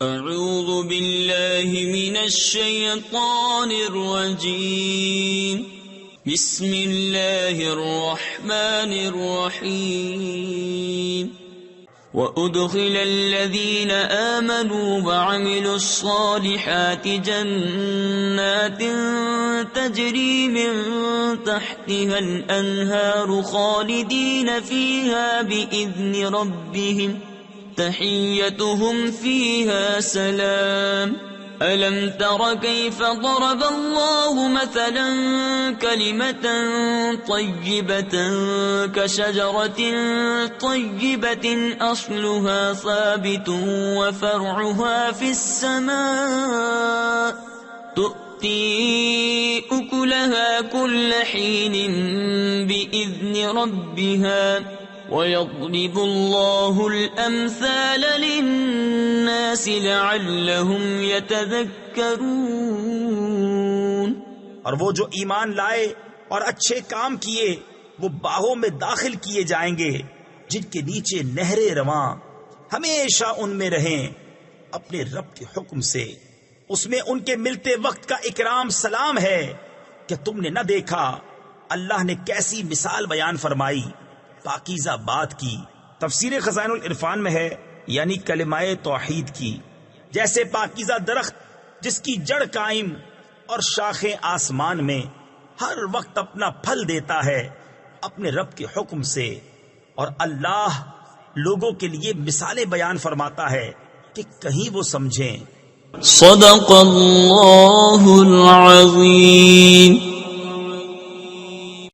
اعوذ باللہ من الشیطان الرجیم بسم اللہ الرحمن الرحیم وَأُدْخِلَ الَّذِينَ آمَنُوا وَعَمِلُوا الصَّالِحَاتِ جَنَّاتٍ تَجْرِي مِن تَحْتِهَا الْأَنْهَارُ خَالِدِينَ فِيهَا بِإِذْنِ رَبِّهِمْ تَحِيَّتُهُمْ فِيهَا سَلَامٌ أَلَمْ تَرَ كَيْفَ ضَرَبَ اللَّهُ مَثَلًا كَلِمَةً طَيِّبَةً كَشَجَرَةٍ طَيِّبَةٍ أَصْلُهَا ثَابِتٌ وَفَرْعُهَا فِي السَّمَاءِ تُؤْتِي أُكُلَهَا كُلَّ حِينٍ بِإِذْنِ رَبِّهَا وَيَضْرِبُ اللَّهُ الْأَمْثَالَ لِلنَّاسِ لَعَلَّهُمْ يَتَذَكَّرُونَ۔ اور وہ جو ایمان لائے اور اچھے کام کیے وہ باغوں میں داخل کیے جائیں گے جن کے نیچے نہریں رواں ہمیشہ ان میں رہیں اپنے رب کے حکم سے۔ اس میں ان کے ملتے وقت کا اکرام سلام ہے کہ تم نے نہ دیکھا اللہ نے کیسی مثال بیان فرمائی پاکیزہ بات کی۔ تفسیر خزائن العرفان میں ہے یعنی کلمہ توحید کی، جیسے پاکیزہ درخت جس کی جڑ قائم اور شاخیں آسمان میں ہر وقت اپنا پھل دیتا ہے اپنے رب کے حکم سے، اور اللہ لوگوں کے لیے مثالیں بیان فرماتا ہے کہ کہیں وہ سمجھیں۔ صدق اللہ العظیم۔